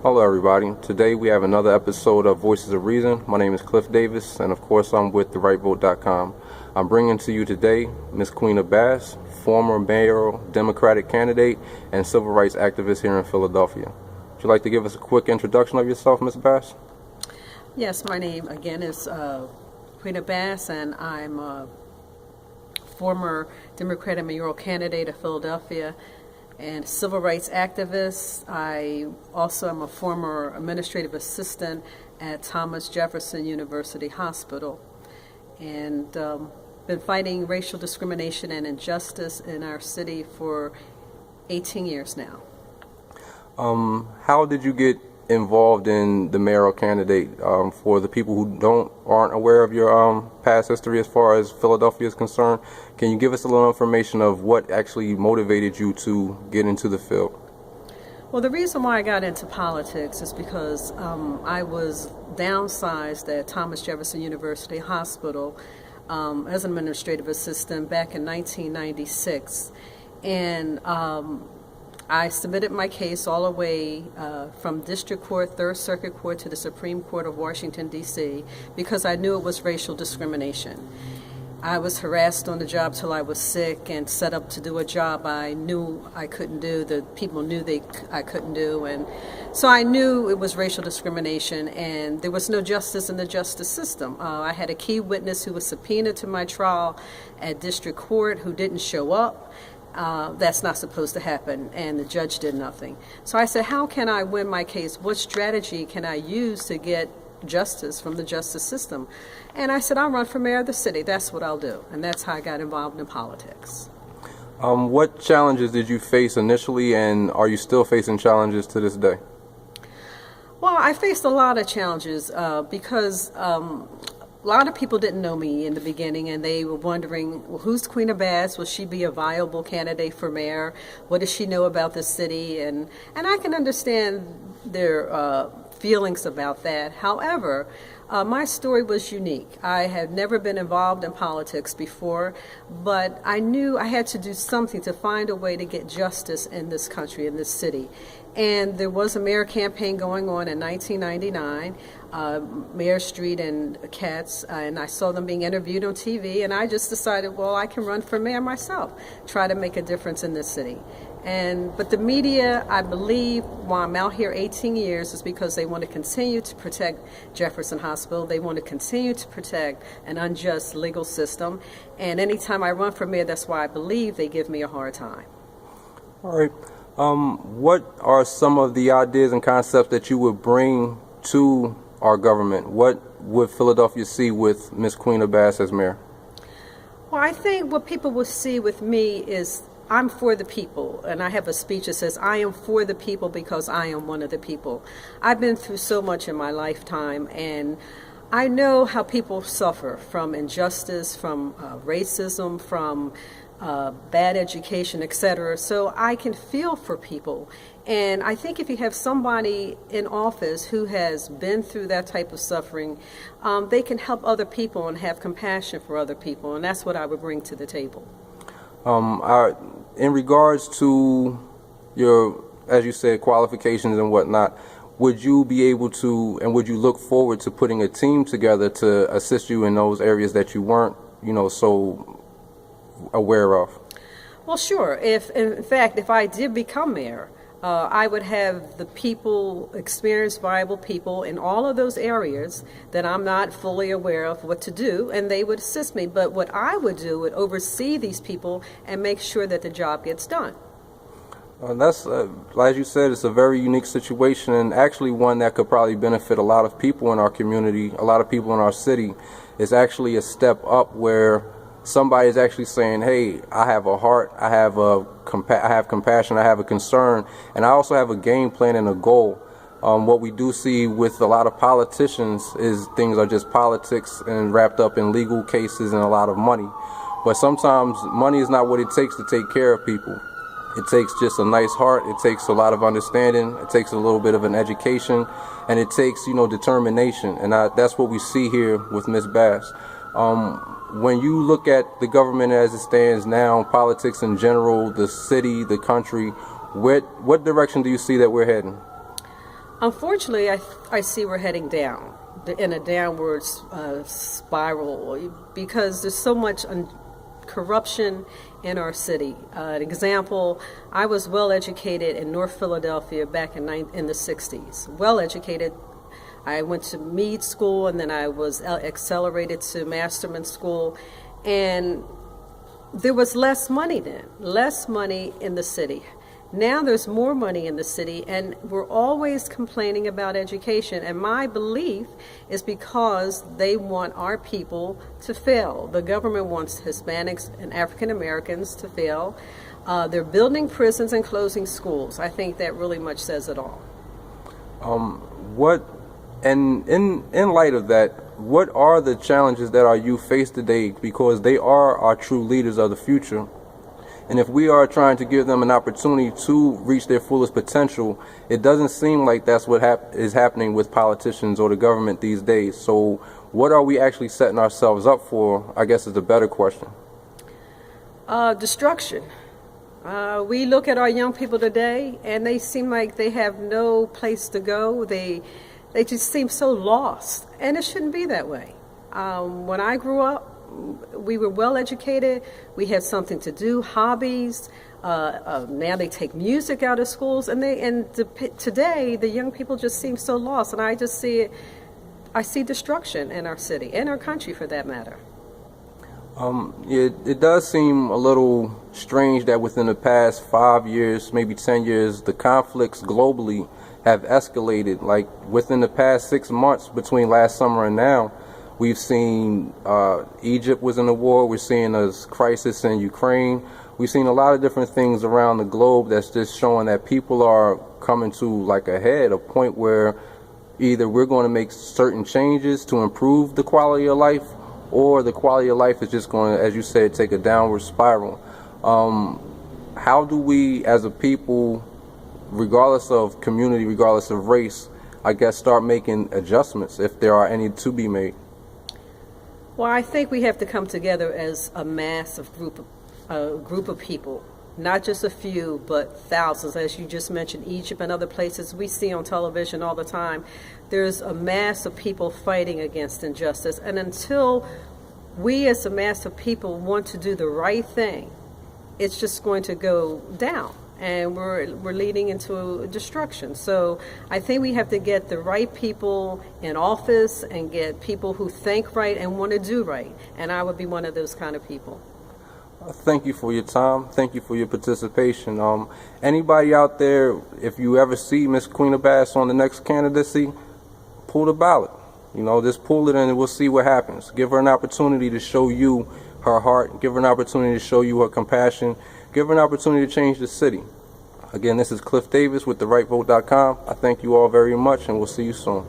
Hello everybody. Today we have another episode of Voices of Reason. My name is Cliff Davis, and of course I'm with therightvote.com. I'm bringing to you today Ms. Queena Bass, former mayoral Democratic candidate and civil rights activist here in Philadelphia. Would you like to give us a quick introduction of yourself, Ms. Bass? Yes, my name again is Queena Bass, and I'm a former Democratic Mayoral candidate of Philadelphia and civil rights activist. I also am a former administrative assistant at Thomas Jefferson University Hospital, and been fighting racial discrimination and injustice in our city for 18 years now. How did you get involved in the mayoral candidate? For the people who aren't aware of your past history as far as Philadelphia is concerned, can you give us a little information of what actually motivated you to get into the field? Well, the reason why I got into politics is because I was downsized at Thomas Jefferson University Hospital as an administrative assistant back in 1996, and I submitted my case all the way from District Court, Third Circuit Court to the Supreme Court of Washington, D.C. because I knew it was racial discrimination. I was harassed on the job till I was sick and set up to do a job I knew I couldn't do, the people knew I couldn't do, and so I knew it was racial discrimination, and there was no justice in the justice system. I had a key witness who was subpoenaed to my trial at District Court who didn't show up. That's not supposed to happen, and the judge did nothing. So I said, how can I win my case? What strategy can I use to get justice from the justice system? And I said, I'll run for mayor of the city. That's what I'll do. And that's how I got involved in politics. What challenges did you face initially, and are you still facing challenges to this day? Well, I faced a lot of challenges because a lot of people didn't know me in the beginning, and they were wondering, well, who's Queena Bass? Will she be a viable candidate for mayor? What does she know about the city? And I can understand their feelings about that. However, my story was unique. I had never been involved in politics before, but I knew I had to do something to find a way to get justice in this country, in this city. And there was a mayor campaign going on in 1999, Mayor Street and Katz, and I saw them being interviewed on TV, and I just decided, well, I can run for mayor myself, try to make a difference in this city. But the media, I believe, while I'm out here 18 years, is because they want to continue to protect Jefferson Hospital. They want to continue to protect an unjust legal system. And anytime I run for mayor, that's why I believe they give me a hard time. All right. What are some of the ideas and concepts that you would bring to our government? What would Philadelphia see with Ms. Queena Bass as mayor? Well, I think what people will see with me is I'm for the people, and I have a speech that says, I am for the people because I am one of the people. I've been through so much in my lifetime, and I know how people suffer from injustice, from racism, from bad education, etc. So I can feel for people. And I think if you have somebody in office who has been through that type of suffering, they can help other people and have compassion for other people, and that's what I would bring to the table. In regards to your, as you said, qualifications and whatnot, would you be able to, and would you look forward to putting a team together to assist you in those areas that you weren't, so aware of? Well, sure. In fact, if I did become mayor, I would have the people, experienced, viable people in all of those areas that I'm not fully aware of what to do, and they would assist me. But what I would do would oversee these people and make sure that the job gets done. That's, as you said, it's a very unique situation, and actually one that could probably benefit a lot of people in our community, a lot of people in our city. It's actually a step up where somebody is actually saying, hey, I have a heart, I have compassion, I have a concern, and I also have a game plan and a goal. What we do see with a lot of politicians is things are just politics and wrapped up in legal cases and a lot of money. But sometimes money is not what it takes to take care of people. It takes just a nice heart, it takes a lot of understanding, it takes a little bit of an education, and it takes, determination. And that's what we see here with Ms. Bass. When you look at the government as it stands now, politics in general, the city, the country, what direction do you see that we're heading? Unfortunately, I see we're heading down in a downward spiral because there's so much corruption in our city. An example, I was well educated in North Philadelphia back in the 60s. Well educated. I went to Meade School and then I was accelerated to Masterman School, and there was less money then, less money in the city. Now there's more money in the city, and we're always complaining about education. And my belief is because they want our people to fail. The government wants Hispanics and African Americans to fail. They're building prisons and closing schools. I think that really much says it all. And in light of that, what are the challenges that our youth face today? Because they are our true leaders of the future. And if we are trying to give them an opportunity to reach their fullest potential, it doesn't seem like that's what is happening with politicians or the government these days. So what are we actually setting ourselves up for, I guess, is the better question. Destruction. We look at our young people today, and they seem like they have no place to go. They just seem so lost, and it shouldn't be that way. When I grew up, we were well educated. We had something to do, hobbies. Now they take music out of schools, and today the young people just seem so lost. And I just see it. I see destruction in our city, in our country, for that matter. It does seem a little strange that within the past 5 years, maybe 10 years, the conflicts globally have escalated. Like within the past 6 months between last summer and now, we've seen Egypt was in a war. We're seeing a crisis in Ukraine. We've seen a lot of different things around the globe that's just showing that people are coming to like a point where either we're going to make certain changes to improve the quality of life, or the quality of life is just going to, as you said, take a downward spiral. How do we as a people, regardless of community, regardless of race, I guess start making adjustments if there are any to be made? Well, I think we have to come together as a massive group of people, not just a few, but thousands. As you just mentioned, Egypt and other places we see on television all the time. There's a mass of people fighting against injustice, and until we as a mass of people want to do the right thing, it's just going to go down. And we're leading into destruction. So I think we have to get the right people in office and get people who think right and want to do right. And I would be one of those kind of people. Thank you for your time. Thank you for your participation. Anybody out there, if you ever see Miss Queena Bass on the next candidacy, pull the ballot. Just pull it in and we'll see what happens. Give her an opportunity to show you her heart. Give her an opportunity to show you her compassion. Give her an opportunity to change the city. Again, this is Cliff Davis with TheRightVote.com. I thank you all very much, and we'll see you soon.